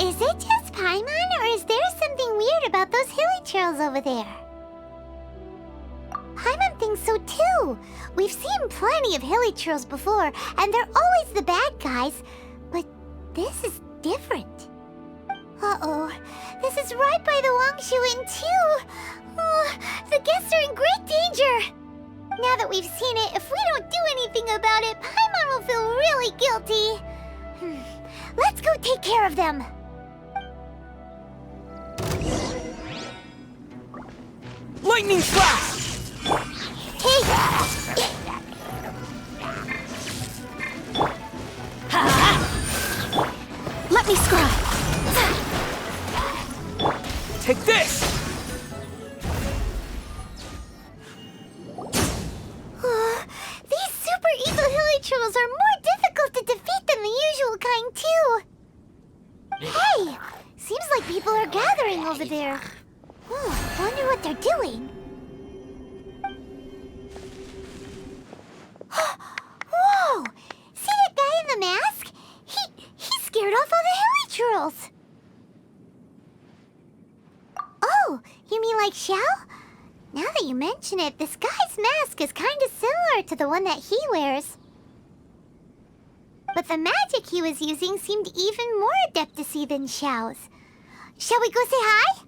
Is it just Paimon, or is there something weird about those hilly trails over there? Paimon thinks so too. We've seen plenty of hilly trails before, and they're always the bad guys. But this is different. Uh-oh. This is right by the Wangshu Inn too. Oh, the guests are in great danger. Now that we've seen it, if we don't do anything about it, Paimon will feel really guilty. Let's go take care of them. Lightning flash! Let me scry. Take this! These super evil hilly trolls are more difficult to defeat than the usual kind, too. Hey! Seems like people are gathering over there. Wonder what they're doing. Whoa! See that guy in the mask? He scared off all the hilly trolls. Oh, you mean like Xiao? Now that you mention it, this guy's mask is kind of similar to the one that he wears. But the magic he was using seemed even more adeptacy than Xiao's. Shall we go say hi?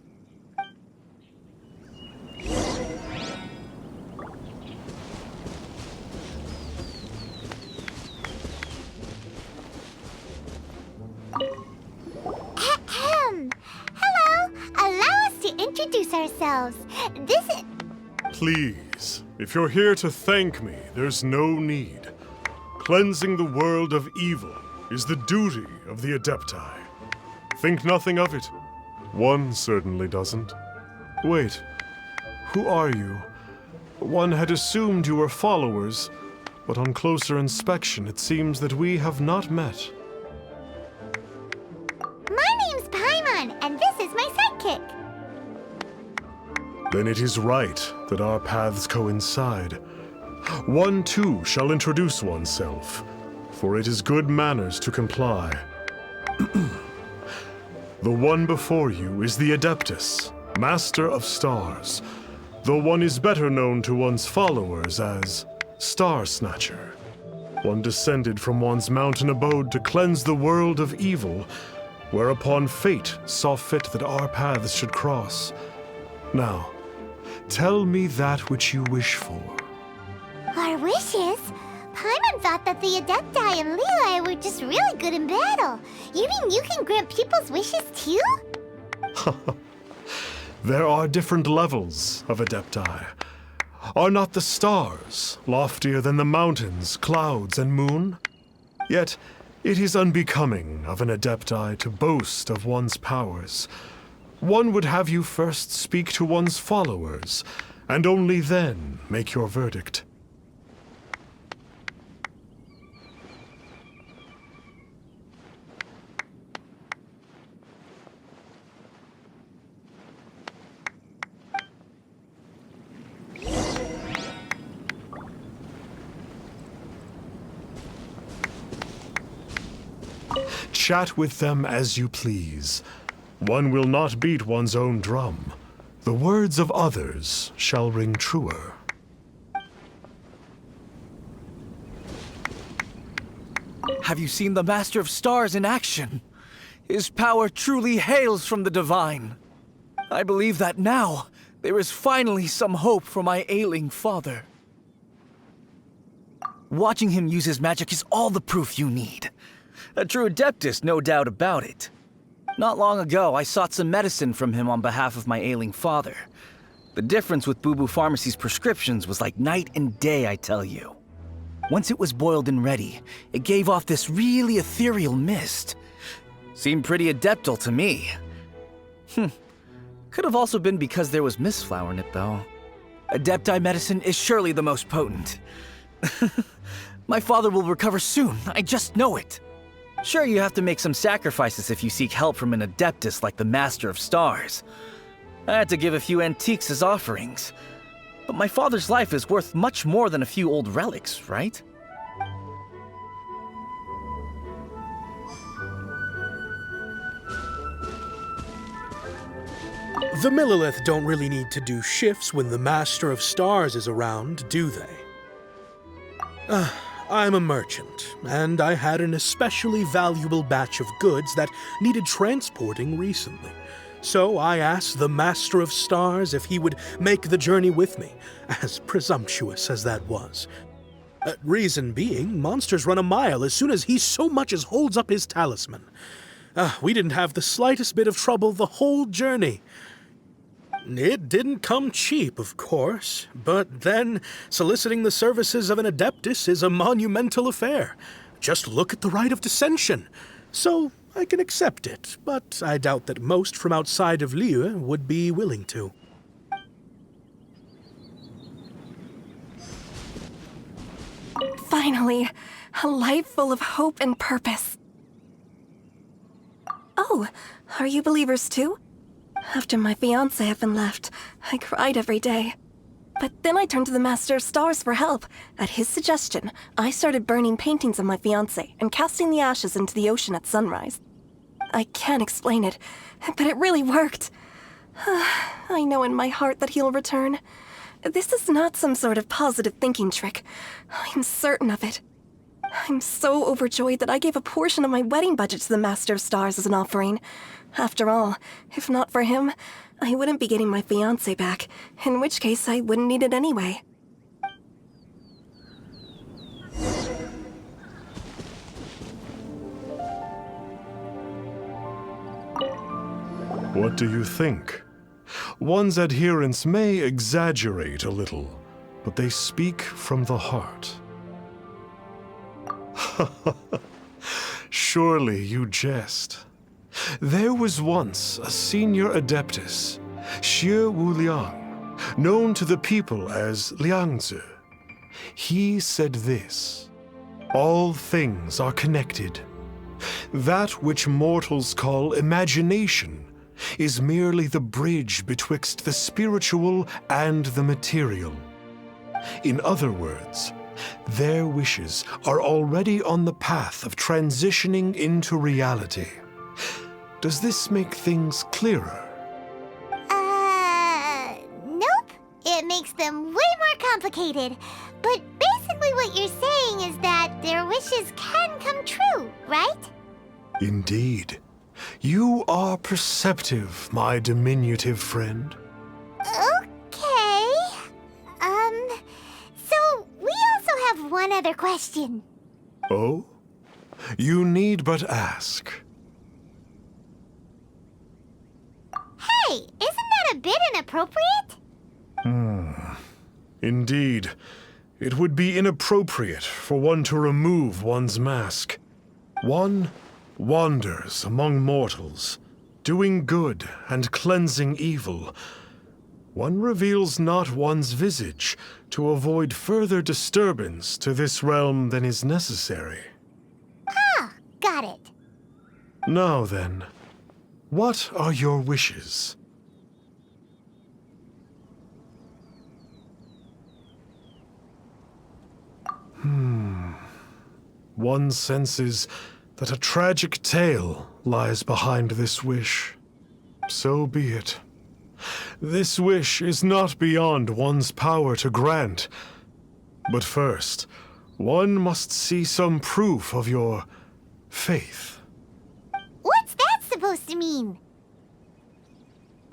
Ahem. Hello. Allow us to introduce ourselves. This is... Please, if you're here to thank me, there's no need. Cleansing the world of evil is the duty of the Adepti. Think nothing of it. One certainly doesn't. Wait, who are you? One had assumed you were followers, but on closer inspection it seems that we have not met. My name's Paimon, and this is my sidekick. Then it is right that our paths coincide. One too shall introduce oneself, for it is good manners to comply. The one before you is the Adeptus, Master of Stars, though one is better known to one's followers as Star Snatcher. One descended from one's mountain abode to cleanse the world of evil, whereupon fate saw fit that our paths should cross. Now, tell me that which you wish for. Our wishes? Paimon thought that the Adepti and Leela were just really good in battle. You mean you can grant people's wishes too? There are different levels of Adepti. Are not the stars loftier than the mountains, clouds, and moon? Yet, it is unbecoming of an Adepti to boast of one's powers. One would have you first speak to one's followers, and only then make your verdict. Chat with them as you please. One will not beat one's own drum. The words of others shall ring truer. Have you seen the Master of Stars in action? His power truly hails from the divine. I believe that now there is finally some hope for my ailing father. Watching him use his magic is all the proof you need. A true Adeptus, no doubt about it. Not long ago, I sought some medicine from him on behalf of my ailing father. The difference with Boo Boo Pharmacy's prescriptions was like night and day, I tell you. Once it was boiled and ready, it gave off this really ethereal mist. Seemed pretty adeptal to me. Could have also been because there was mistflower in it, though. Adepti medicine is surely the most potent. My father will recover soon, I just know it. Sure, you have to make some sacrifices if you seek help from an Adeptus like the Master of Stars. I had to give a few antiques as offerings. But my father's life is worth much more than a few old relics, right? The Millilith don't really need to do shifts when the Master of Stars is around, do they? I'm a merchant, and I had an especially valuable batch of goods that needed transporting recently. So I asked the Master of Stars if he would make the journey with me, as presumptuous as that was. Reason being, monsters run a mile as soon as he so much as holds up his talisman. We didn't have the slightest bit of trouble the whole journey. It didn't come cheap, of course, but then soliciting the services of an Adeptus is a monumental affair. Just look at the Rite of Dissension. So I can accept it, but I doubt that most from outside of Liyue would be willing to. Finally, a life full of hope and purpose. Oh, are you believers too? After my fiancé had been left, I cried every day. But then I turned to the Master of Stars for help. At his suggestion, I started burning paintings of my fiancé and casting the ashes into the ocean at sunrise. I can't explain it, but it really worked. I know in my heart that he'll return. This is not some sort of positive thinking trick. I'm certain of it. I'm so overjoyed that I gave a portion of my wedding budget to the Master of Stars as an offering. After all, if not for him, I wouldn't be getting my fiancé back, in which case I wouldn't need it anyway. What do you think? One's adherents may exaggerate a little, but they speak from the heart. Surely you jest. There was once a senior adeptus, Xie Wuliang, known to the people as Liangzi. He said this: all things are connected. That which mortals call imagination is merely the bridge betwixt the spiritual and the material. In other words, their wishes are already on the path of transitioning into reality. Does this make things clearer? Nope. It makes them way more complicated. But basically what you're saying is that their wishes can come true, right? Indeed. You are perceptive, my diminutive friend. Okay. So we also have one other question. Oh? You need but ask. Hey, isn't that a bit inappropriate? Indeed. It would be inappropriate for one to remove one's mask. One wanders among mortals, doing good and cleansing evil. One reveals not one's visage to avoid further disturbance to this realm than is necessary. Ah, got it. Now then, what are your wishes? One senses that a tragic tale lies behind this wish. So be it. This wish is not beyond one's power to grant. But first, one must see some proof of your faith. What's that supposed to mean?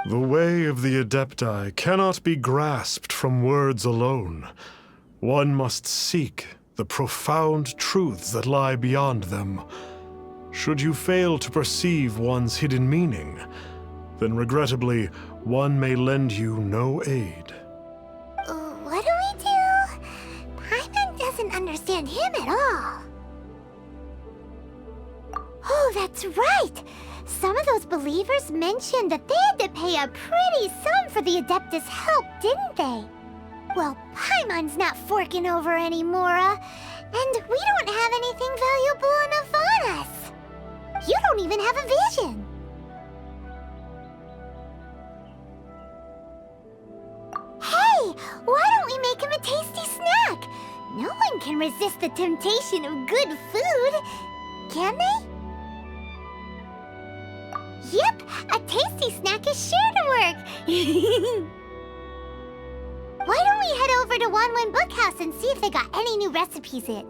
The way of the Adepti cannot be grasped from words alone. One must seek the profound truths that lie beyond them. Should you fail to perceive one's hidden meaning, then regrettably, one may lend you no aid. What do we do? Paimon doesn't understand him at all. Oh, that's right! Some of those believers mentioned that they had to pay a pretty sum for the Adeptus' help, didn't they? Well, Paimon's not forking over anymore, and we don't have anything valuable enough on us. You don't even have a vision. Hey, why don't we make him a tasty snack? No one can resist the temptation of good food, can they? Yep, a tasty salty snack is sure to work. Why don't we head over to Wanwen Bookhouse and see if they got any new recipes in?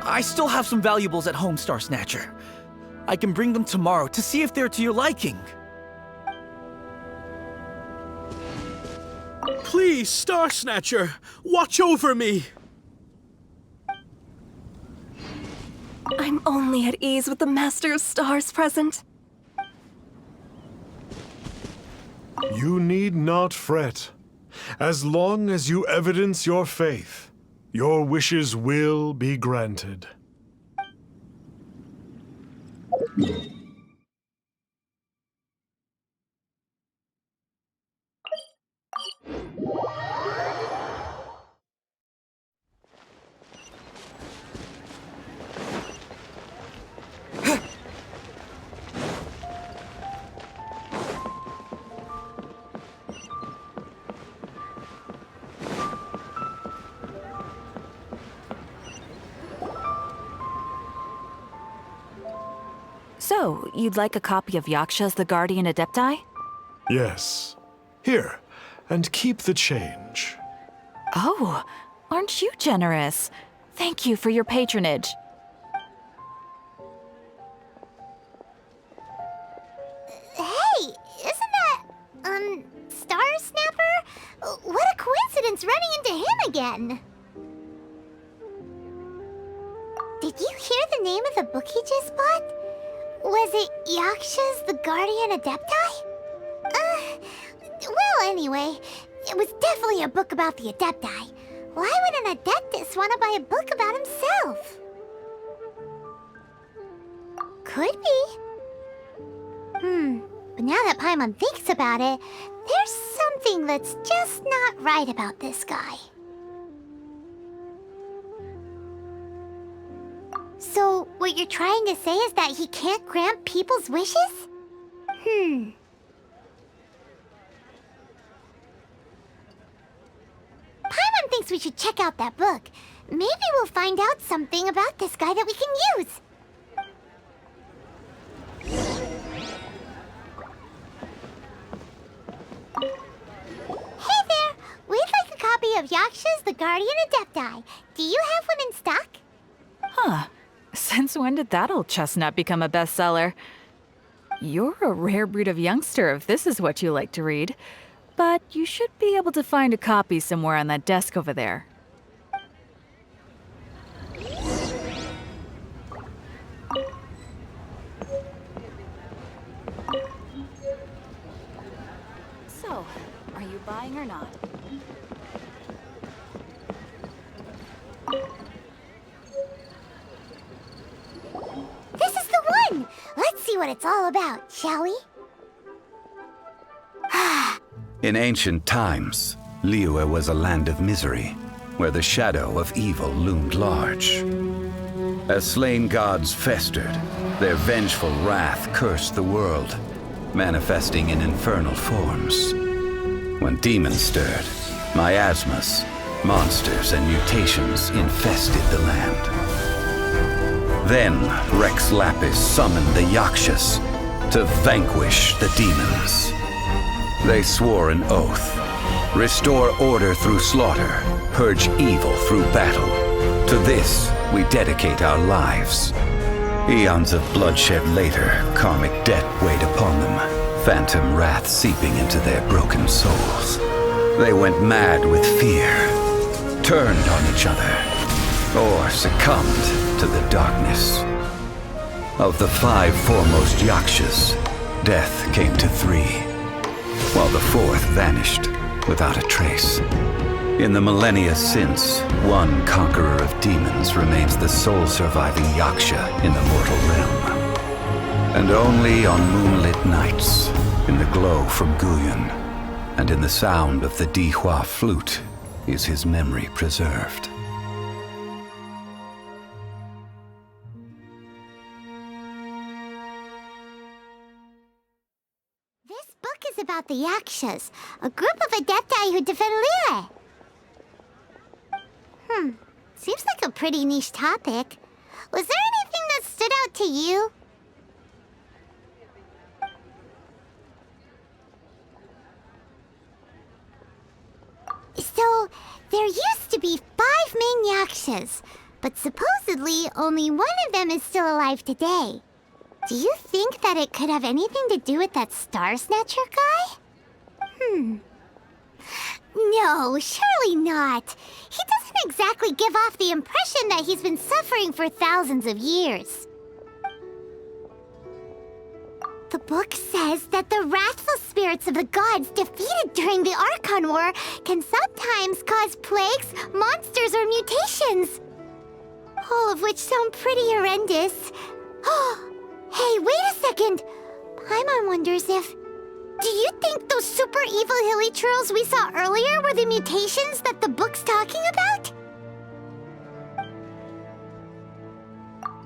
I still have some valuables at home, Star Snatcher. I can bring them tomorrow to see if they're to your liking. Please, Star Snatcher, watch over me. I'm only at ease with the Master of Stars present. You need not fret. As long as you evidence your faith, your wishes will be granted. So, you'd like a copy of Yakshas the Guardian Adepti? Yes. Here, and keep the change. Oh, aren't you generous? Thank you for your patronage. Hey, isn't that, Star Snapper? What a coincidence running into him again. Did you hear the name of the book he just bought? Was it Yakshas the Guardian Adepti? Well, anyway, it was definitely a book about the Adepti. Why would an Adeptus want to buy a book about himself? Could be. But now that Paimon thinks about it, there's something that's just not right about this guy. So, what you're trying to say is that he can't grant people's wishes? Paimon thinks we should check out that book. Maybe we'll find out something about this guy that we can use. Hey there! We'd like a copy of Yakshas the Guardian Adepti. Do you have one in stock? Huh. Since when did that old chestnut become a bestseller? You're a rare breed of youngster if this is what you like to read. But you should be able to find a copy somewhere on that desk over there. So, are you buying or not? This is the one! Let's see what it's all about, shall we? In ancient times, Liyue was a land of misery, where the shadow of evil loomed large. As slain gods festered, their vengeful wrath cursed the world, manifesting in infernal forms. When demons stirred, miasmas, monsters, and mutations infested the land. Then Rex Lapis summoned the Yakshas to vanquish the demons. They swore an oath: restore order through slaughter, purge evil through battle. To this, we dedicate our lives. Eons of bloodshed later, karmic debt weighed upon them, phantom wrath seeping into their broken souls. They went mad with fear, turned on each other, or succumbed to the darkness. Of the 5 foremost Yakshas, death came to 3, while the 4th vanished without a trace. In the millennia since, one conqueror of demons remains the sole surviving Yaksha in the mortal realm. And only on moonlit nights, in the glow from Guyon, and in the sound of the Dihua flute, is his memory preserved. This book is about the Yakshas, a group of Adepti who defend Liyue. Seems like a pretty niche topic. Was there anything that stood out to you? So, there used to be 5 main Yakshas, but supposedly only one of them is still alive today. Do you think that it could have anything to do with that Star Snatcher guy? No, surely not. He doesn't exactly give off the impression that he's been suffering for thousands of years. The book says that the wrathful spirits of the gods defeated during the Archon War can sometimes cause plagues, monsters, or mutations. All of which sound pretty horrendous. Hey, wait a second! Paimon wonders if... Do you think those super evil hilly churls we saw earlier were the mutations that the book's talking about?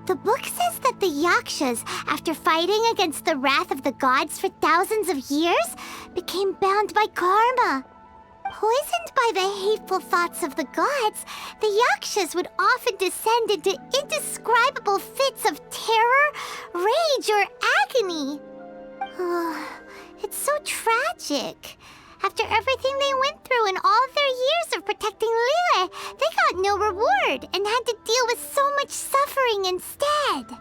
The book says that the Yakshas, after fighting against the wrath of the gods for thousands of years, became bound by karma. Poisoned by the hateful thoughts of the gods, the Yakshas would often descend into indescribable fits of terror, rage, or agony. It's so tragic. After everything they went through in all their years of protecting Liyue, they got no reward and had to deal with so much suffering instead.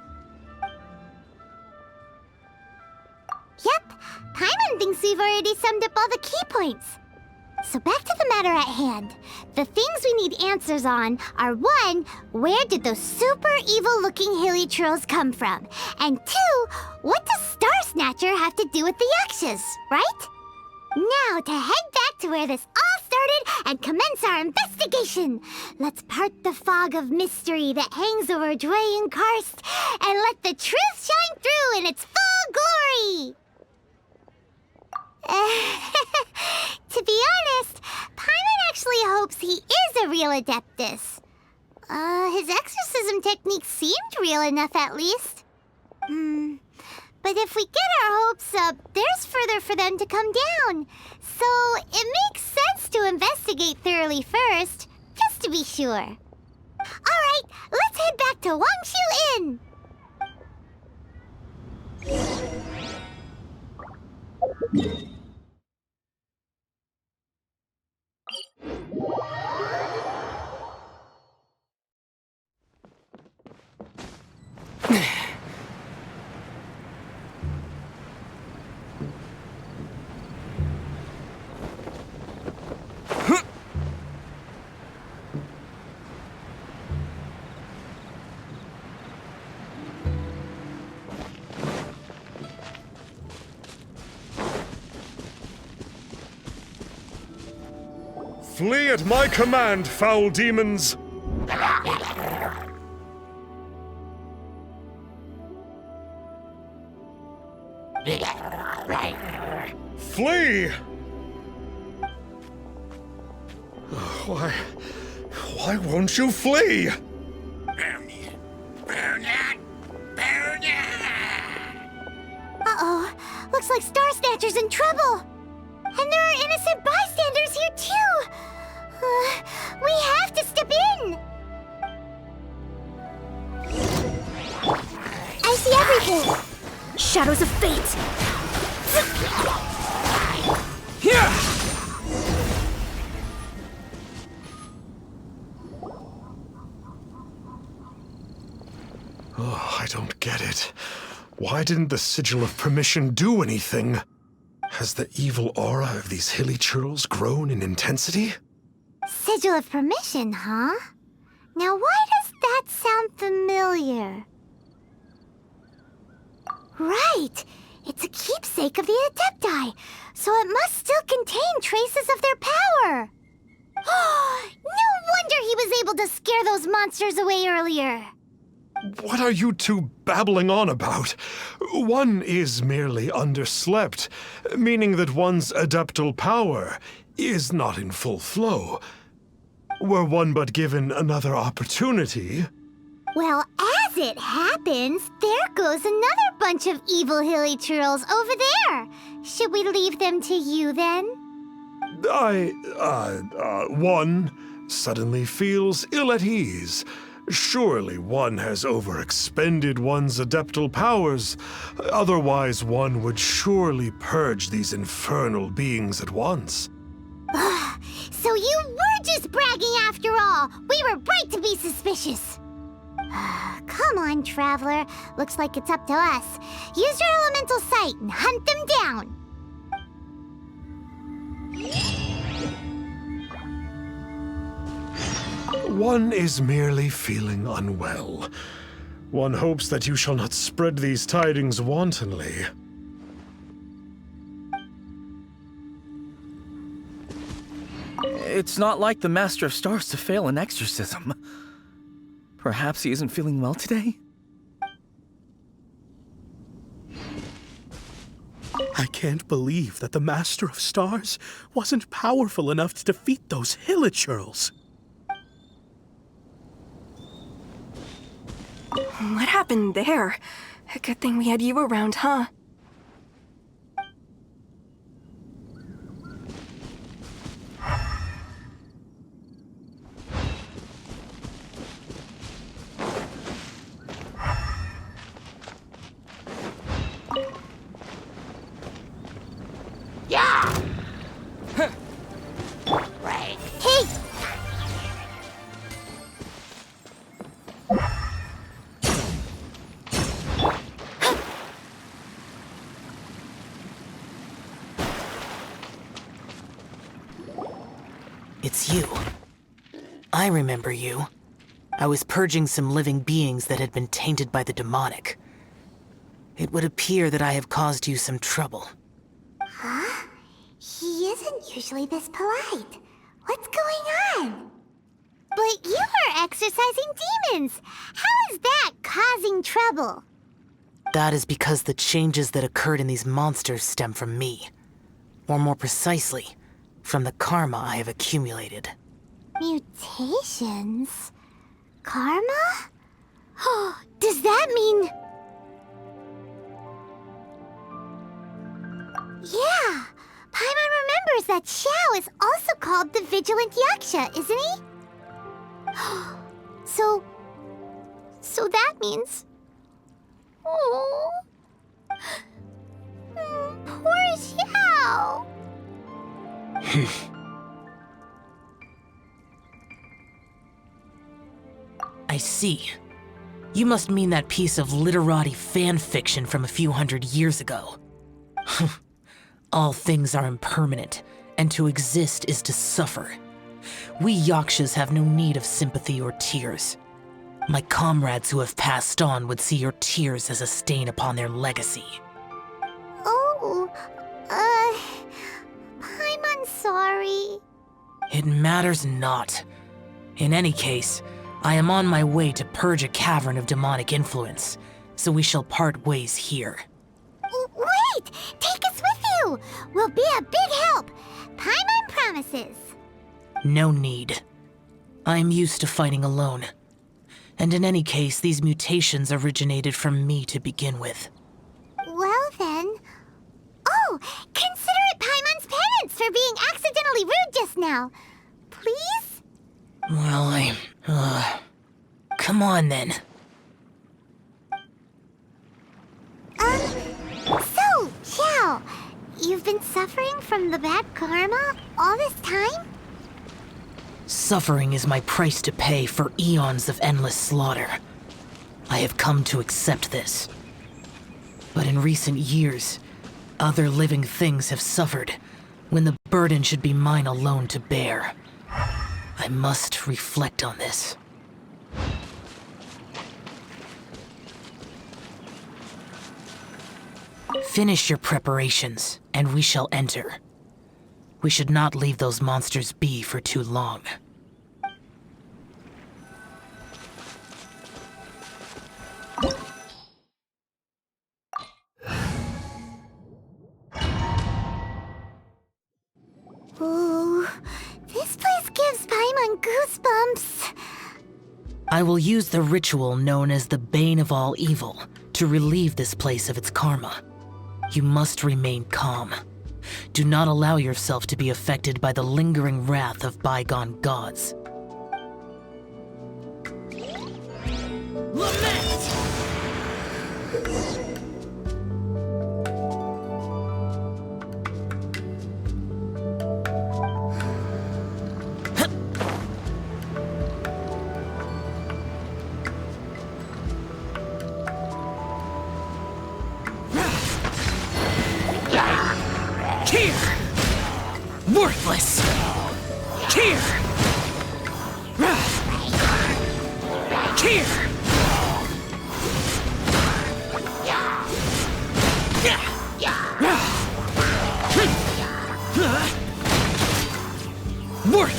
Yep, Paimon thinks we've already summed up all the key points. So back to the matter at hand. The things we need answers on are 1, where did those super evil-looking hilly trolls come from? And 2, what does Star Snatcher have to do with the Yakshas, right? Now to head back to where this all started and commence our investigation. Let's part the fog of mystery that hangs over Dwayne Karst and let the truth shine through in its full glory. To be honest, Paimon actually hopes he is a real Adeptus. His exorcism technique seemed real enough at least. But if we get our hopes up, there's further for them to come down. So it makes sense to investigate thoroughly first, just to be sure. Alright, let's head back to Wangshu Inn! Flee at my command, foul demons! Flee! Why won't you flee? Uh-oh, looks like Star Snatcher's in trouble! And there are innocent bystanders here too! We have to step in! I see everything! Shadows of fate! Oh, I don't get it. Why didn't the Sigil of Permission do anything? Has the evil aura of these hilly churls grown in intensity? Sigil of Permission, huh? Now why does that sound familiar? Right! It's a keepsake of the Adepti, so it must still contain traces of their power! No wonder he was able to scare those monsters away earlier! What are you two babbling on about? One is merely underslept, meaning that one's adeptal power is not in full flow. Were one but given another opportunity... Well, as it happens, there goes another bunch of evil hilly churls over there. Should we leave them to you then? One suddenly feels ill at ease. Surely one has overexpended one's adeptal powers. Otherwise, one would surely purge these infernal beings at once. So you were just bragging after all! We were right to be suspicious! Come on, Traveler. Looks like it's up to us. Use your elemental sight and hunt them down! One is merely feeling unwell. One hopes that you shall not spread these tidings wantonly. It's not like the Master of Stars to fail an exorcism. Perhaps he isn't feeling well today? I can't believe that the Master of Stars wasn't powerful enough to defeat those hilichurls. What happened there? A good thing we had you around, huh? Hey! It's you. I remember you. I was purging some living beings that had been tainted by the demonic. It would appear that I have caused you some trouble. Huh? He isn't usually this polite. What's going on? But you are exorcising demons! How is that causing trouble? That is because the changes that occurred in these monsters stem from me. Or more precisely, from the karma I have accumulated. Mutations? Karma? Does that mean... Yeah! Paimon remembers that Xiao is also called the Vigilant Yaksha, isn't he? So that means... Oh... Poor Xiao! I see. You must mean that piece of literati fan fiction from a few hundred years ago. All things are impermanent, and to exist is to suffer. We Yakshas have no need of sympathy or tears. My comrades who have passed on would see your tears as a stain upon their legacy. Oh, I'm sorry. It matters not. In any case, I am on my way to purge a cavern of demonic influence, so we shall part ways here. Wait! Take us with you! We'll be a big help! Paimon promises! No need. I am used to fighting alone. And in any case, these mutations originated from me to begin with. Well then... Oh! Consider it Paimon's penance for being accidentally rude just now! Please? Well, come on then. So, Xiao, you've been suffering from the bad karma all this time? Suffering is my price to pay for eons of endless slaughter. I have come to accept this. But in recent years, other living things have suffered, when the burden should be mine alone to bear. I must reflect on this. Finish your preparations, and we shall enter. We should not leave those monsters be for too long. Ooh, this place gives Paimon goosebumps. I will use the ritual known as the Bane of All Evil to relieve this place of its karma. You must remain calm. Do not allow yourself to be affected by the lingering wrath of bygone gods.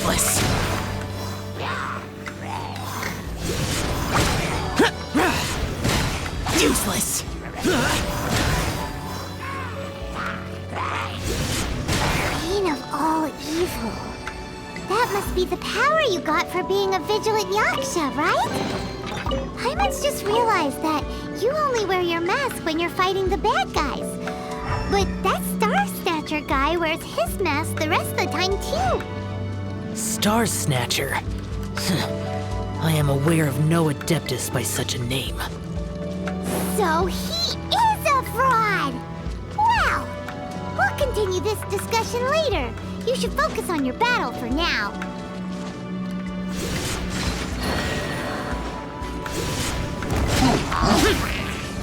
Worthless! Useless! Queen of all evil. That must be the power you got for being a vigilant Yaksha, right? Paimon's just realized that you only wear your mask when you're fighting the bad guys. But that Star Snatcher guy wears his mask the rest of the time, too. Star Snatcher? I am aware of no Adeptus by such a name. So he is a fraud! Well, we'll continue this discussion later. You should focus on your battle for now.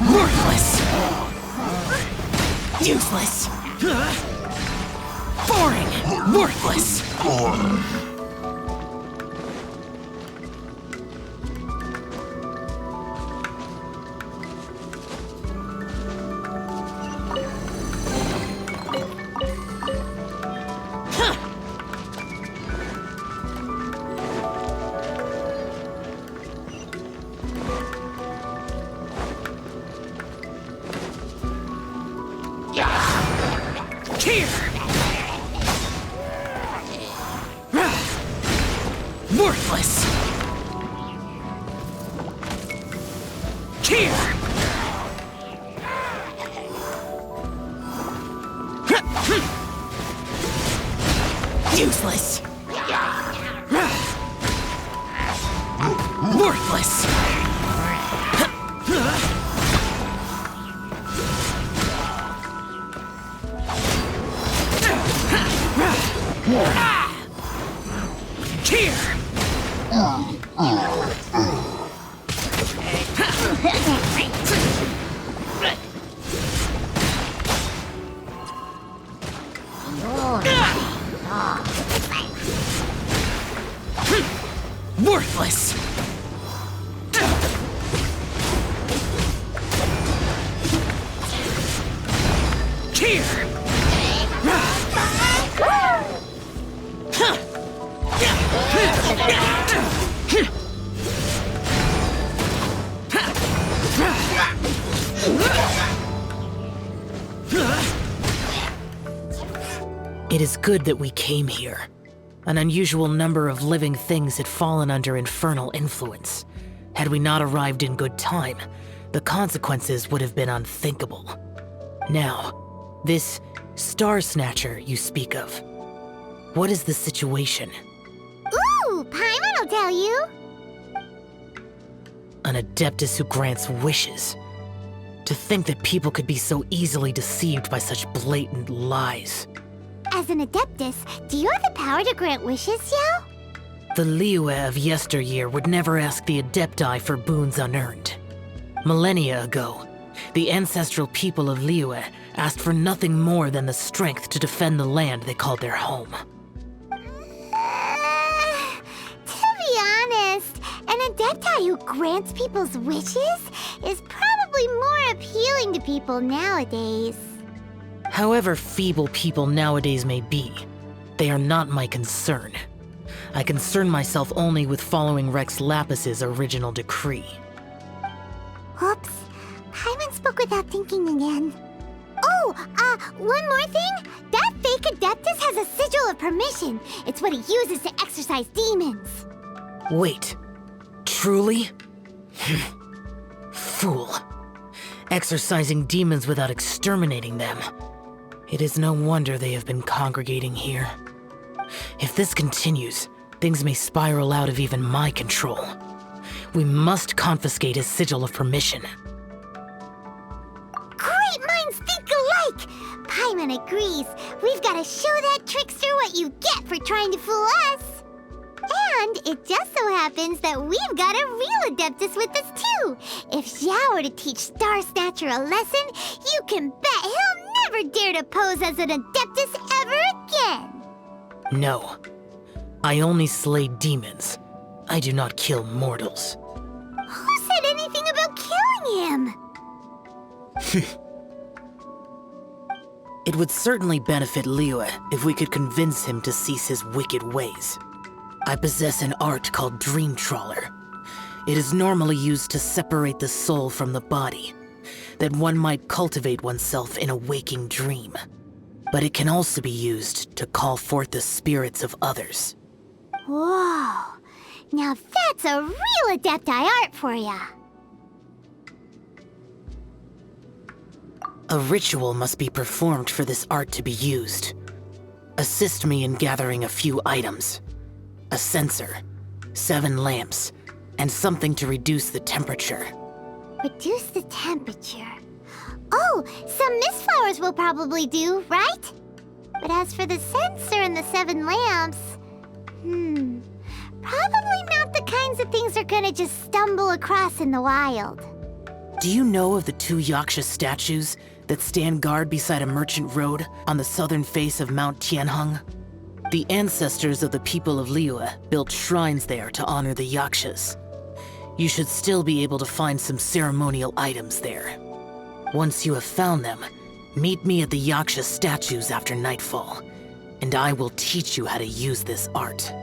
Worthless! Useless! Boring! Worthless! Here! Worthless! Here! Useless! Worthless! Here! Worthless! Here! It is good that we came here. An unusual number of living things had fallen under infernal influence. Had we not arrived in good time, the consequences would have been unthinkable. Now, this Star Snatcher you speak of, what is the situation? Ooh, Paimon will tell you. An Adeptus who grants wishes. To think that people could be so easily deceived by such blatant lies. As an Adeptus, do you have the power to grant wishes, Xiao? The Liyue of yesteryear would never ask the Adepti for boons unearned. Millennia ago, the ancestral people of Liyue asked for nothing more than the strength to defend the land they called their home. To be honest, an Adepti who grants people's wishes is probably more appealing to people nowadays. However feeble people nowadays may be, they are not my concern. I concern myself only with following Rex Lapis's original decree. Oops, Paimon spoke without thinking again. Oh, one more thing? That fake Adeptus has a sigil of permission. It's what he uses to exorcise demons. Wait, truly? Fool. Exorcising demons without exterminating them. It is no wonder they have been congregating here. If this continues, things may spiral out of even my control. We must confiscate his sigil of permission. Great minds think alike! Paimon agrees. We've got to show that trickster what you get for trying to fool us. And it just so happens that we've got a real Adeptus with us too. If Xiao were to teach Star Snatcher a lesson, you can bet he'll never dare to pose as an Adeptus ever again. No. I only slay demons. I do not kill mortals. Who said anything about killing him? It would certainly benefit Liyue if we could convince him to cease his wicked ways. I possess an art called Dream Trawler. It is normally used to separate the soul from the body, that one might cultivate oneself in a waking dream. But it can also be used to call forth the spirits of others. Whoa. Now that's a real Adepti art for ya. A ritual must be performed for this art to be used. Assist me in gathering a few items. A censer, 7 lamps, and something to reduce the temperature. Reduce the temperature. Oh, some mist flowers will probably do, right? But as for the censer and the 7 lamps... probably not the kinds of things they're gonna just stumble across in the wild. Do you know of the 2 Yaksha statues that stand guard beside a merchant road on the southern face of Mount Tianheng? The ancestors of the people of Liyue built shrines there to honor the Yakshas. You should still be able to find some ceremonial items there. Once you have found them, meet me at the Yaksha statues after nightfall, and I will teach you how to use this art.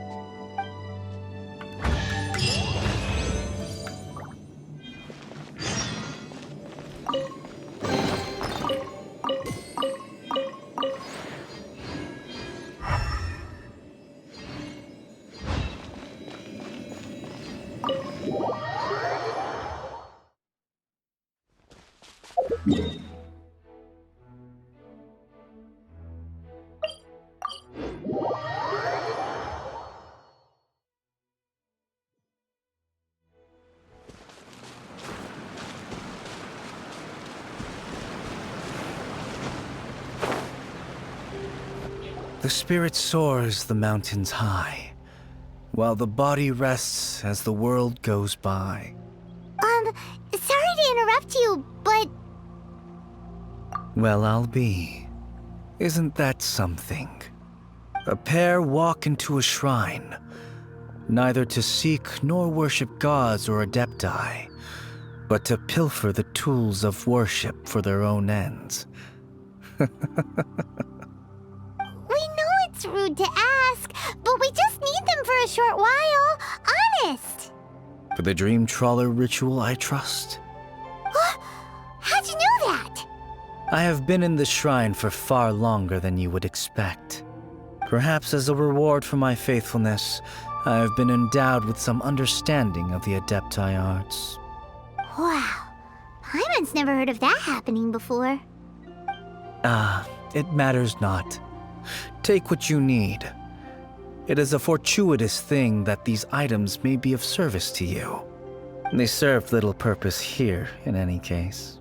The spirit soars the mountains high, while the body rests as the world goes by. Sorry to interrupt you, but... Well, I'll be. Isn't that something? A pair walk into a shrine, neither to seek nor worship gods or adepti, but to pilfer the tools of worship for their own ends. We know it's rude to ask, but we just need them for a short while. Honest. For the Dream Trawler ritual, I trust. How'd you know that? I have been in the shrine for far longer than you would expect. Perhaps as a reward for my faithfulness, I have been endowed with some understanding of the Adepti arts. Wow. Paimon's never heard of that happening before. It matters not. Take what you need. It is a fortuitous thing that these items may be of service to you. They serve little purpose here, in any case.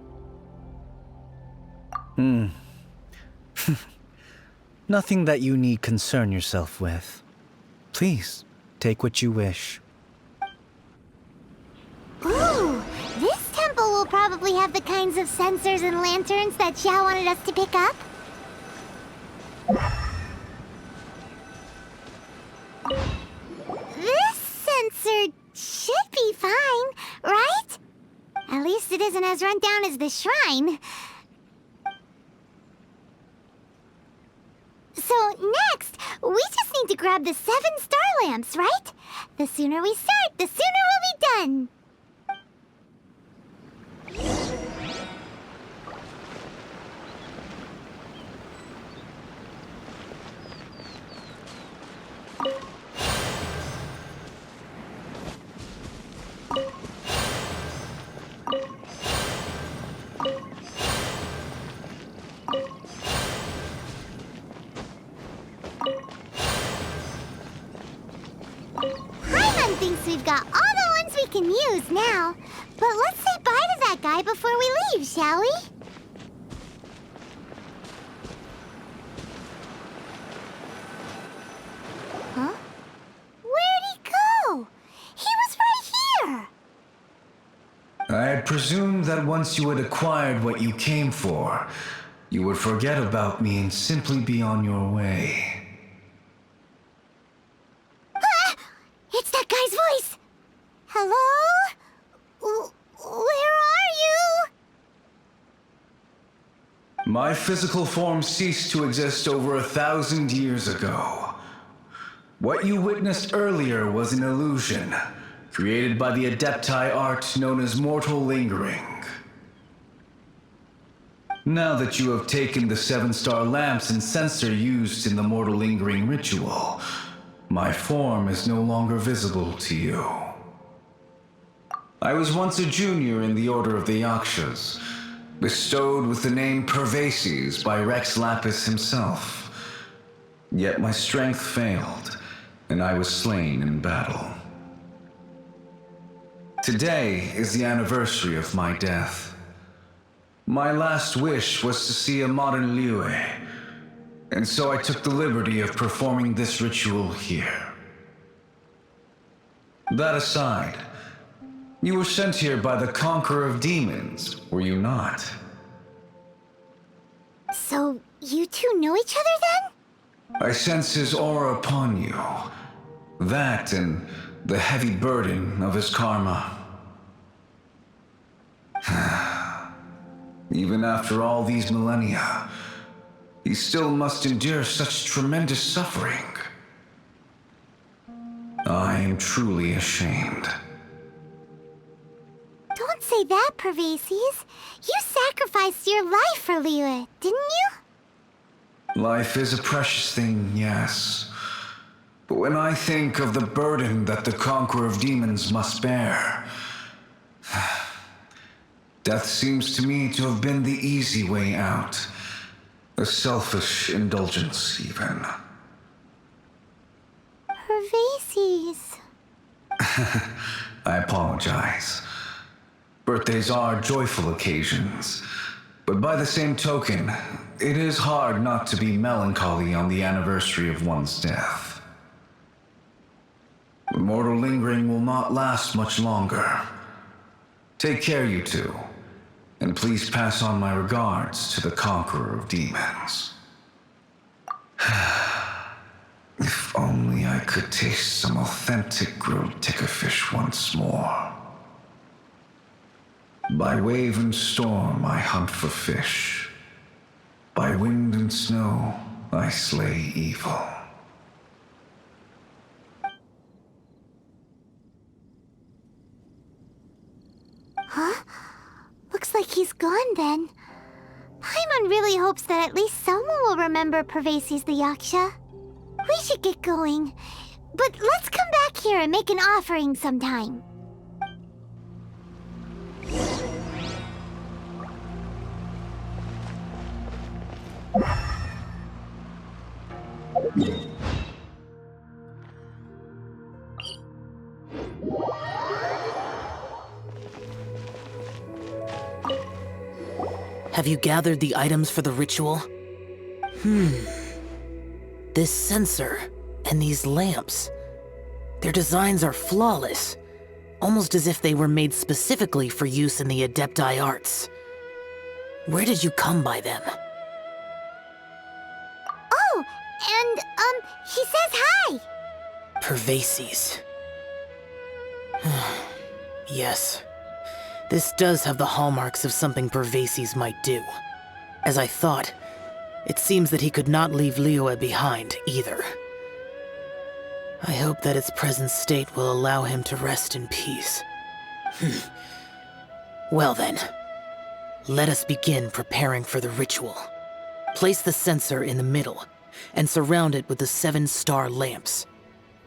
Nothing that you need concern yourself with. Please, take what you wish. Ooh, this temple will probably have the kinds of sensors and lanterns that Xiao wanted us to pick up. This sensor should be fine, right? At least it isn't as run down as the shrine. So next, we just need to grab the 7 star lamps, right? The sooner we start, the sooner we'll be done. Paimon thinks we've got all the ones we can use now. But let's say bye to that guy before we leave, shall we? Huh? Where'd he go? He was right here! I had presumed that once you had acquired what you came for, you would forget about me and simply be on your way. It's that guy's voice! Hello? Where are you? My physical form ceased to exist over 1,000 years ago. What you witnessed earlier was an illusion, created by the Adepti art known as mortal lingering. Now that you have taken the 7-star lamps and censer used in the mortal lingering ritual, my form is no longer visible to you. I was once a junior in the Order of the Yakshas, bestowed with the name Pervases by Rex Lapis himself. Yet my strength failed, and I was slain in battle. Today is the anniversary of my death. My last wish was to see a modern Liyue, and so I took the liberty of performing this ritual here. That aside, you were sent here by the Conqueror of Demons, were you not? So, you two know each other then? I sense his aura upon you. That and the heavy burden of his karma. Even after all these millennia, he still must endure such tremendous suffering. I am truly ashamed. Don't say that, Pervases. You sacrificed your life for Liyue, didn't you? Life is a precious thing, yes. But when I think of the burden that the Conqueror of Demons must bear, death seems to me to have been the easy way out. A selfish indulgence, even. Pervases. I apologize. Birthdays are joyful occasions, but by the same token, it is hard not to be melancholy on the anniversary of one's death. The mortal lingering will not last much longer. Take care, you two. And please pass on my regards to the Conqueror of Demons. If only I could taste some authentic grilled tickerfish once more. By wave and storm I hunt for fish. By wind and snow I slay evil. Huh? Looks like he's gone then. Paimon really hopes that at least someone will remember Pervases the Yaksha. We should get going. But let's come back here and make an offering sometime. Have you gathered the items for the ritual? This censer and these lamps. Their designs are flawless, almost as if they were made specifically for use in the Adepti arts. Where did you come by them? Oh, and, he says hi! Pervases. Yes. This does have the hallmarks of something Pervases might do. As I thought, it seems that he could not leave Liyue behind, either. I hope that its present state will allow him to rest in peace. Well then, let us begin preparing for the ritual. Place the censer in the middle, and surround it with the 7-star lamps.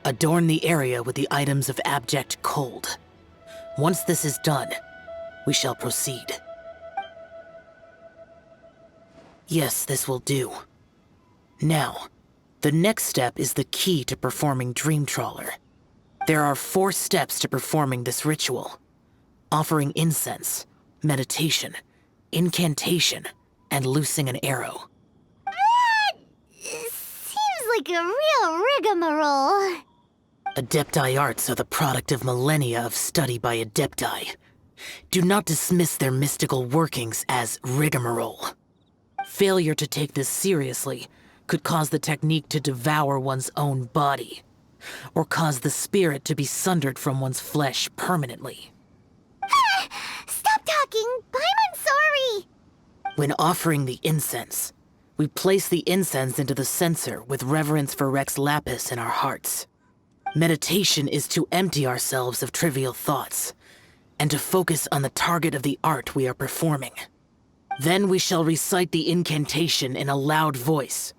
Adorn the area with the items of abject cold. Once this is done, we shall proceed. Yes, this will do. Now, the next step is the key to performing Dream Trawler. There are 4 steps to performing this ritual: offering incense, meditation, incantation, and loosing an arrow. That seems like a real rigmarole. Adepti arts are the product of millennia of study by Adepti. Do not dismiss their mystical workings as rigmarole. Failure to take this seriously could cause the technique to devour one's own body, or cause the spirit to be sundered from one's flesh permanently. Stop talking! Paimon's sorry! When offering the incense, We place the incense into the censer with reverence for Rex Lapis in our hearts. Meditation is to empty ourselves of trivial thoughts, and to focus on the target of the art we are performing. Then we shall recite the incantation in a loud voice.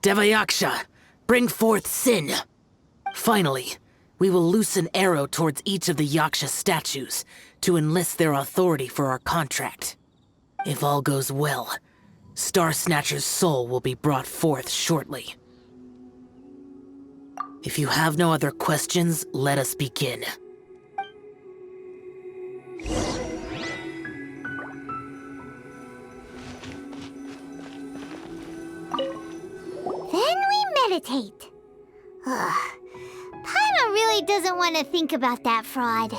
Devayaksha, bring forth sin! Finally, we will loose an arrow towards each of the Yaksha statues to enlist their authority for our contract. If all goes well, Star Snatcher's soul will be brought forth shortly. If you have no other questions, let us begin. Then we meditate. Ugh. Paimon really doesn't want to think about that fraud.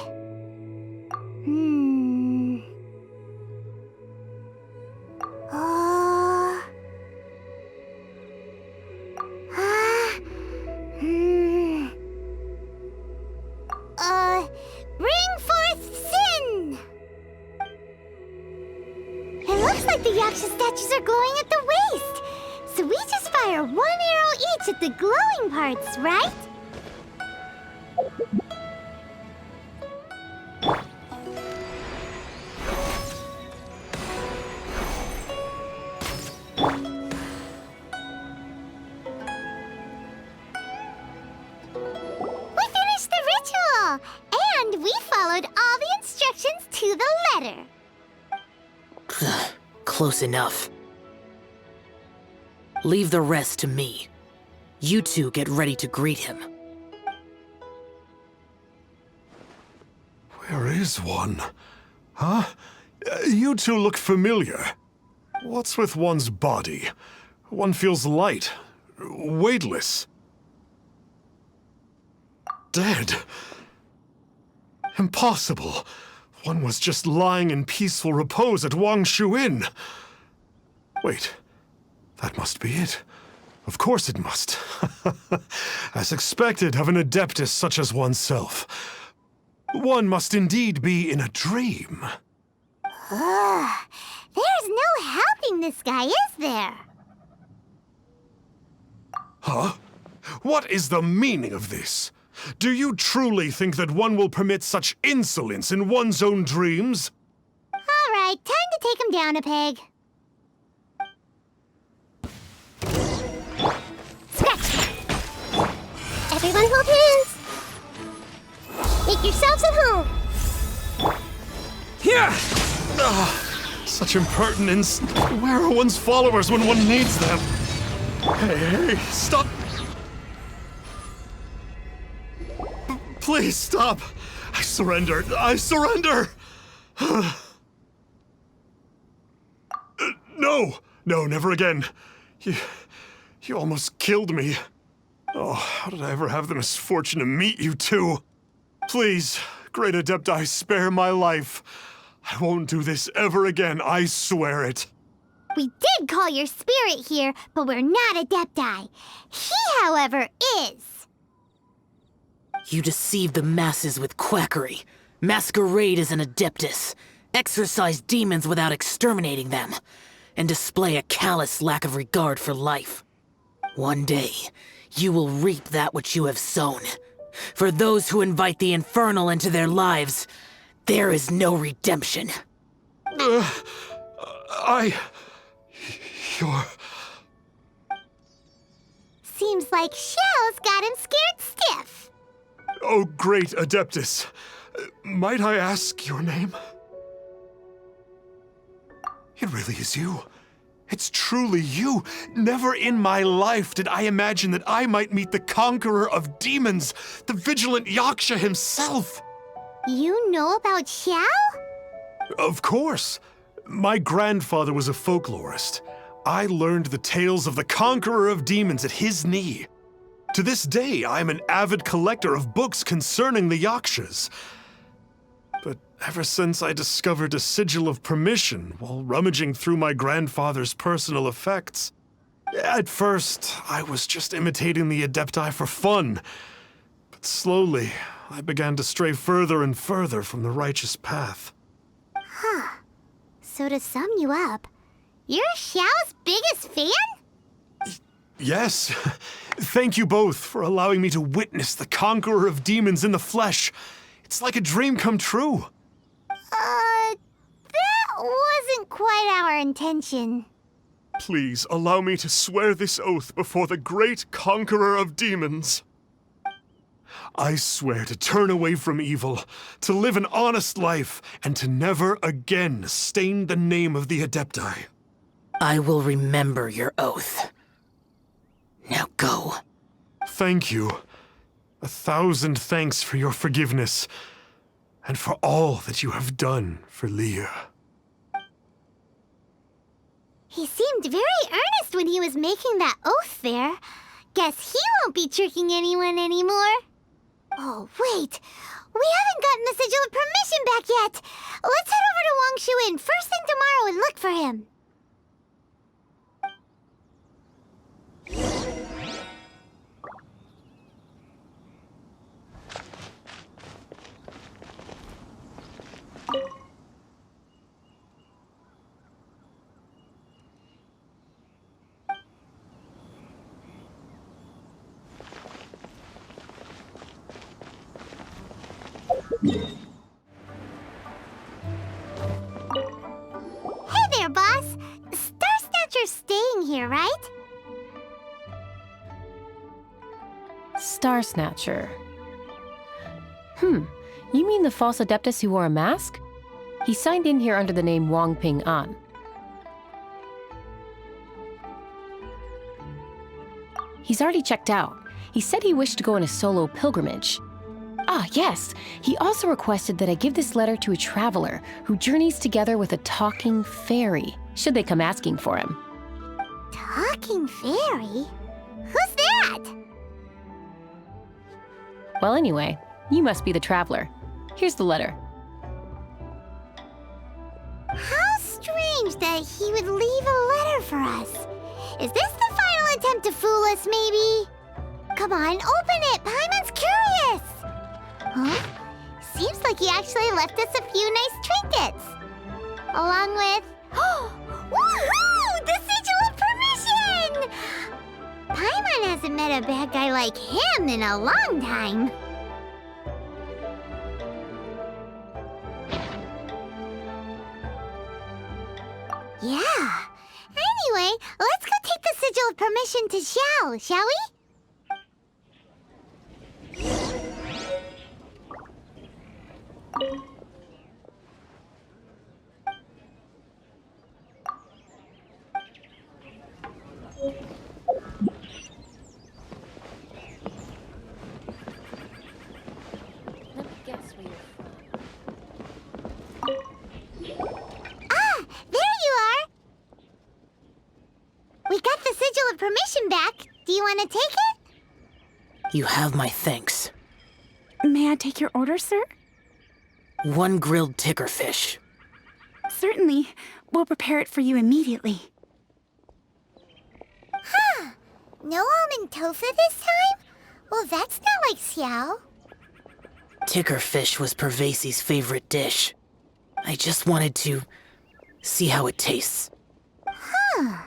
Bring forth sin! It looks like the Yaksha statues are glowing at the waist. So we just fire one arrow each at the glowing parts, right? We finished the ritual! And we followed all the instructions to the letter. Close enough. Leave the rest to me. You two get ready to greet him. Where is one? Huh? You two look familiar. What's with one's body? One feels light, weightless. Dead. Impossible. One was just lying in peaceful repose at Wangshu Inn. Wait, that must be it. Of course it must. As expected of an adeptus such as oneself. One must indeed be in a dream. There's no helping this guy, is there? Huh? What is the meaning of this? Do you truly think that one will permit such insolence in one's own dreams? All right, time to take him down a peg. Scratch! Everyone hold hands! Make yourselves at home! Here! Such impertinence. Where are one's followers when one needs them? Hey, stop! Please stop! I surrender! I surrender! No! No, never again. You almost killed me. Oh, how did I ever have the misfortune to meet you two? Please, great Adepti, spare my life. I won't do this ever again, I swear it. We did call your spirit here, but we're not Adepti. He, however, is. You deceive the masses with quackery, masquerade as an adeptus, exorcise demons without exterminating them, and display a callous lack of regard for life. One day, you will reap that which you have sown. For those who invite the infernal into their lives, there is no redemption. You're... Seems like Xiao's got him scared stiff. Oh, great Adeptus. Might I ask your name? It really is you. It's truly you. Never in my life did I imagine that I might meet the conqueror of demons, the vigilant Yaksha himself. You know about Xiao? Of course. My grandfather was a folklorist. I learned the tales of the conqueror of demons at his knee. To this day, I am an avid collector of books concerning the Yakshas. But ever since I discovered a sigil of permission while rummaging through my grandfather's personal effects, at first, I was just imitating the Adepti for fun. But slowly, I began to stray further and further from the righteous path. So to sum you up, you're Xiao's biggest fan? Yes. Thank you both for allowing me to witness the conqueror of demons in the flesh. It's like a dream come true. That wasn't quite our intention. Please allow me to swear this oath before the great conqueror of demons. I swear to turn away from evil, to live an honest life, and to never again stain the name of the Adepti. I will remember your oath. Now go. Thank you. 1,000 thanks for your forgiveness, and for all that you have done for Leah. He seemed very earnest when he was making that oath there. Guess he won't be tricking anyone anymore. Oh, wait. We haven't gotten the Sigil of Permission back yet. Let's head over to Wangshu Inn first thing tomorrow and look for him. Hey there, boss. Star Snatcher's staying here, right? Star Snatcher. You mean the false Adeptus who wore a mask? He signed in here under the name Wang Ping An. He's already checked out. He said he wished to go on a solo pilgrimage. Ah, yes. He also requested that I give this letter to a traveler who journeys together with a talking fairy, should they come asking for him. Talking fairy? Who's that? Well, anyway, you must be the traveler. Here's the letter. How strange that he would leave a letter for us. Is this the final attempt to fool us, maybe? Come on, open it! Paimon's curious! Huh? Seems like he actually left us a few nice trinkets. Along with... Woohoo! The Sigil of Permission! Paimon hasn't met a bad guy like him in a long time. Yeah. Anyway, let's go take the Sigil of Permission to Xiao, shall we? Let me guess where you're from. Ah, there you are! We got the Sigil of Permission back. Do you want to take it? You have my thanks. May I take your order, sir? 1 grilled ticker fish. Certainly. We'll prepare it for you immediately. Huh. No almond tofu this time? Well, that's not like Xiao. Ticker fish was Pervasi's favorite dish. I just wanted to see how it tastes. Huh.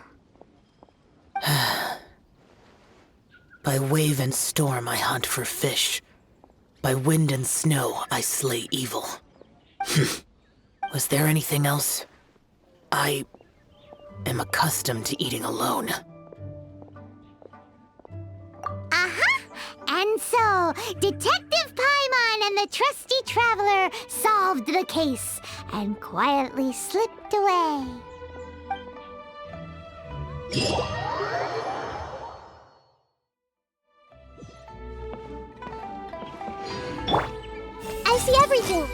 By wave and storm I hunt for fish. By wind and snow I slay evil. Was there anything else? I am accustomed to eating alone. Uh-huh. And so, Detective Paimon and the trusty traveler solved the case and quietly slipped away. I see everything.